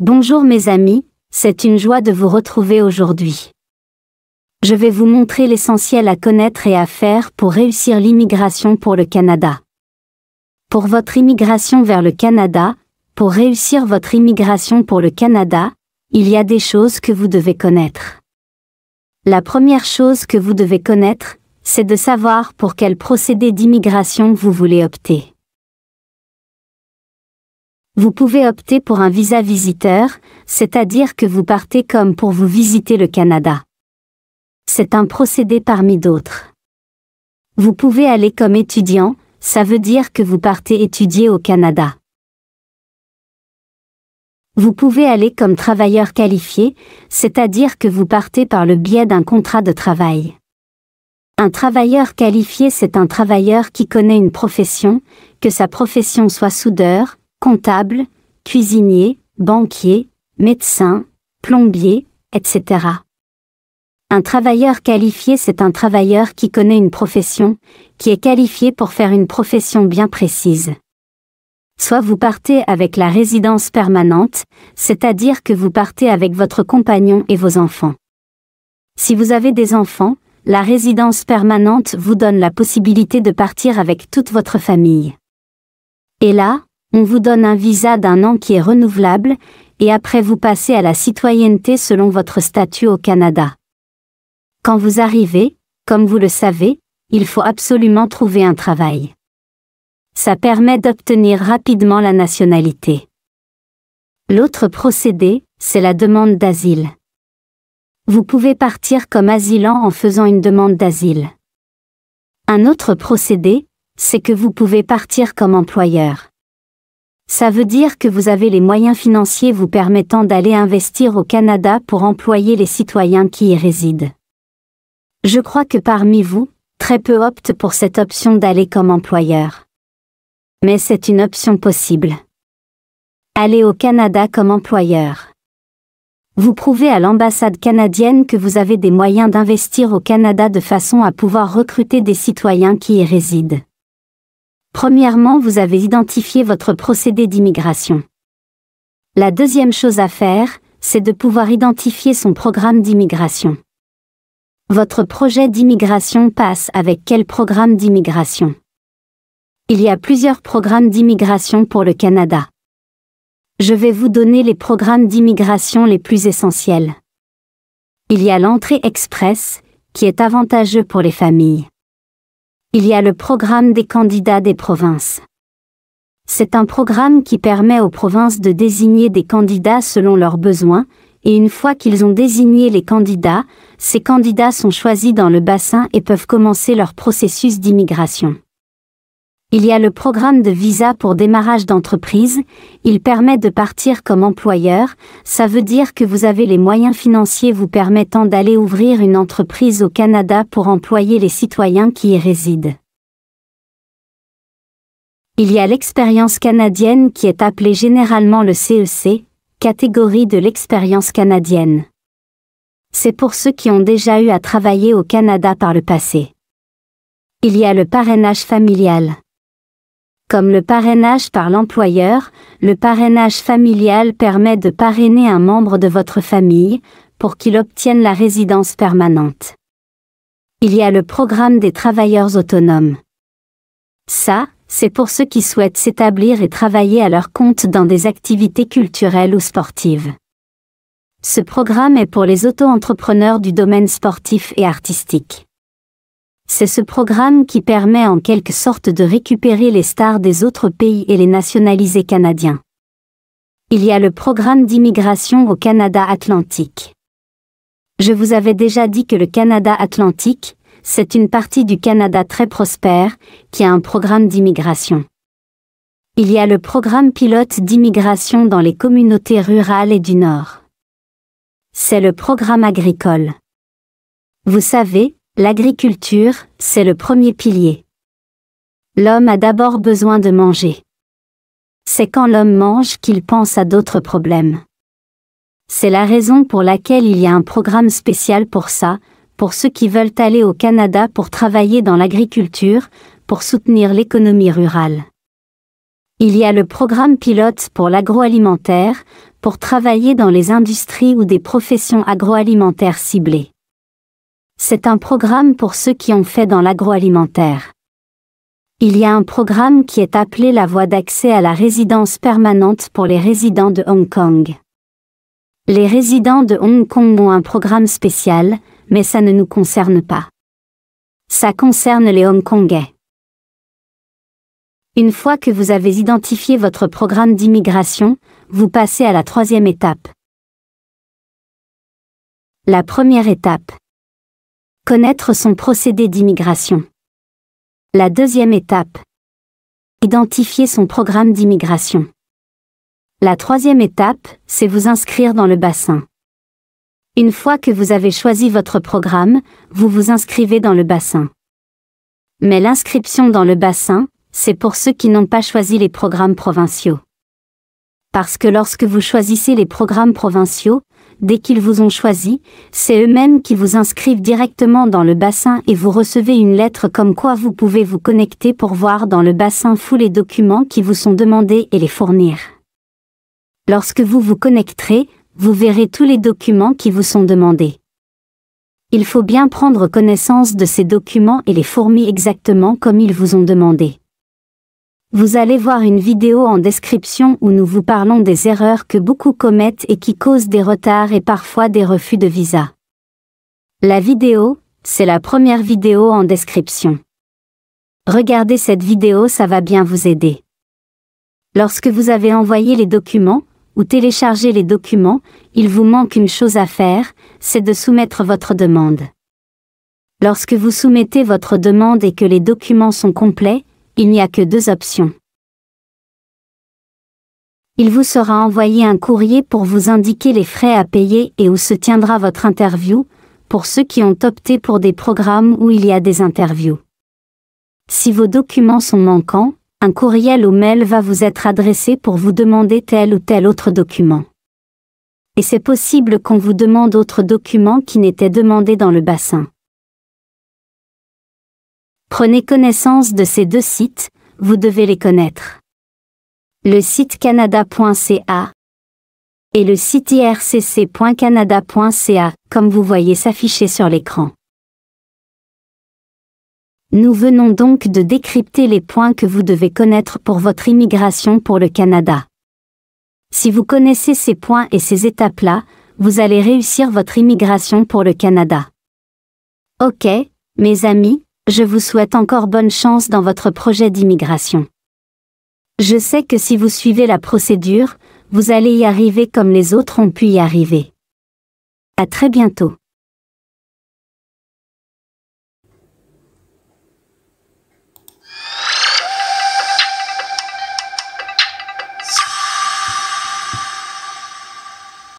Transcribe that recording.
Bonjour mes amis, c'est une joie de vous retrouver aujourd'hui. Je vais vous montrer l'essentiel à connaître et à faire pour réussir l'immigration pour le Canada. Pour votre immigration vers le Canada, pour réussir votre immigration pour le Canada, il y a des choses que vous devez connaître. La première chose que vous devez connaître, c'est de savoir pour quel procédé d'immigration vous voulez opter. Vous pouvez opter pour un visa visiteur, c'est-à-dire que vous partez comme pour vous visiter le Canada. C'est un procédé parmi d'autres. Vous pouvez aller comme étudiant, ça veut dire que vous partez étudier au Canada. Vous pouvez aller comme travailleur qualifié, c'est-à-dire que vous partez par le biais d'un contrat de travail. Un travailleur qualifié, c'est un travailleur qui connaît une profession, que sa profession soit soudeur, comptable, cuisinier, banquier, médecin, plombier, etc. Un travailleur qualifié, c'est un travailleur qui connaît une profession, qui est qualifié pour faire une profession bien précise. Soit vous partez avec la résidence permanente, c'est-à-dire que vous partez avec votre compagnon et vos enfants. Si vous avez des enfants, la résidence permanente vous donne la possibilité de partir avec toute votre famille. Et là, on vous donne un visa d'1 an qui est renouvelable, et après vous passez à la citoyenneté selon votre statut au Canada. Quand vous arrivez, comme vous le savez, il faut absolument trouver un travail. Ça permet d'obtenir rapidement la nationalité. L'autre procédé, c'est la demande d'asile. Vous pouvez partir comme asylant en faisant une demande d'asile. Un autre procédé, c'est que vous pouvez partir comme employeur. Ça veut dire que vous avez les moyens financiers vous permettant d'aller investir au Canada pour employer les citoyens qui y résident. Je crois que parmi vous, très peu optent pour cette option d'aller comme employeur. Mais c'est une option possible. Allez au Canada comme employeur. Vous prouvez à l'ambassade canadienne que vous avez des moyens d'investir au Canada de façon à pouvoir recruter des citoyens qui y résident. Premièrement, vous avez identifié votre procédé d'immigration. La deuxième chose à faire, c'est de pouvoir identifier son programme d'immigration. Votre projet d'immigration passe avec quel programme d'immigration? Il y a plusieurs programmes d'immigration pour le Canada. Je vais vous donner les programmes d'immigration les plus essentiels. Il y a l'entrée express, qui est avantageux pour les familles. Il y a le programme des candidats des provinces. C'est un programme qui permet aux provinces de désigner des candidats selon leurs besoins, et une fois qu'ils ont désigné les candidats, ces candidats sont choisis dans le bassin et peuvent commencer leur processus d'immigration. Il y a le programme de visa pour démarrage d'entreprise, il permet de partir comme employeur, ça veut dire que vous avez les moyens financiers vous permettant d'aller ouvrir une entreprise au Canada pour employer les citoyens qui y résident. Il y a l'expérience canadienne qui est appelée généralement le CEC, catégorie de l'expérience canadienne. C'est pour ceux qui ont déjà eu à travailler au Canada par le passé. Il y a le parrainage familial. Comme le parrainage par l'employeur, le parrainage familial permet de parrainer un membre de votre famille, pour qu'il obtienne la résidence permanente. Il y a le programme des travailleurs autonomes. Ça, c'est pour ceux qui souhaitent s'établir et travailler à leur compte dans des activités culturelles ou sportives. Ce programme est pour les auto-entrepreneurs du domaine sportif et artistique. C'est ce programme qui permet en quelque sorte de récupérer les stars des autres pays et les nationaliser canadiens. Il y a le programme d'immigration au Canada Atlantique. Je vous avais déjà dit que le Canada Atlantique, c'est une partie du Canada très prospère, qui a un programme d'immigration. Il y a le programme pilote d'immigration dans les communautés rurales et du Nord. C'est le programme agricole. Vous savez, l'agriculture, c'est le premier pilier. L'homme a d'abord besoin de manger. C'est quand l'homme mange qu'il pense à d'autres problèmes. C'est la raison pour laquelle il y a un programme spécial pour ça, pour ceux qui veulent aller au Canada pour travailler dans l'agriculture, pour soutenir l'économie rurale. Il y a le programme pilote pour l'agroalimentaire, pour travailler dans les industries ou des professions agroalimentaires ciblées. C'est un programme pour ceux qui ont fait dans l'agroalimentaire. Il y a un programme qui est appelé la voie d'accès à la résidence permanente pour les résidents de Hong Kong. Les résidents de Hong Kong ont un programme spécial, mais ça ne nous concerne pas. Ça concerne les Hongkongais. Une fois que vous avez identifié votre programme d'immigration, vous passez à la 3e étape. La première étape. Connaître son procédé d'immigration. La 2e étape. Identifier son programme d'immigration. La 3e étape, c'est vous inscrire dans le bassin. Une fois que vous avez choisi votre programme, vous vous inscrivez dans le bassin. Mais l'inscription dans le bassin, c'est pour ceux qui n'ont pas choisi les programmes provinciaux. Parce que lorsque vous choisissez les programmes provinciaux, dès qu'ils vous ont choisi, c'est eux-mêmes qui vous inscrivent directement dans le bassin et vous recevez une lettre comme quoi vous pouvez vous connecter pour voir dans le bassin les documents qui vous sont demandés et les fournir. Lorsque vous vous connecterez, vous verrez tous les documents qui vous sont demandés. Il faut bien prendre connaissance de ces documents et les fournir exactement comme ils vous ont demandé. Vous allez voir une vidéo en description où nous vous parlons des erreurs que beaucoup commettent et qui causent des retards et parfois des refus de visa. La vidéo, c'est la première vidéo en description. Regardez cette vidéo, ça va bien vous aider. Lorsque vous avez envoyé les documents, ou téléchargé les documents, il vous manque une chose à faire, c'est de soumettre votre demande. Lorsque vous soumettez votre demande et que les documents sont complets, il n'y a que 2 options. Il vous sera envoyé un courrier pour vous indiquer les frais à payer et où se tiendra votre interview, pour ceux qui ont opté pour des programmes où il y a des interviews. Si vos documents sont manquants, un courriel ou mail va vous être adressé pour vous demander tel ou tel autre document. Et c'est possible qu'on vous demande d'autres documents qui n'étaient demandés dans le bassin. Prenez connaissance de ces 2 sites, vous devez les connaître. Le site canada.ca et le site ircc.canada.ca, comme vous voyez s'afficher sur l'écran. Nous venons donc de décrypter les points que vous devez connaître pour votre immigration pour le Canada. Si vous connaissez ces points et ces étapes-là, vous allez réussir votre immigration pour le Canada. Ok, mes amis, je vous souhaite encore bonne chance dans votre projet d'immigration. Je sais que si vous suivez la procédure, vous allez y arriver comme les autres ont pu y arriver. À très bientôt.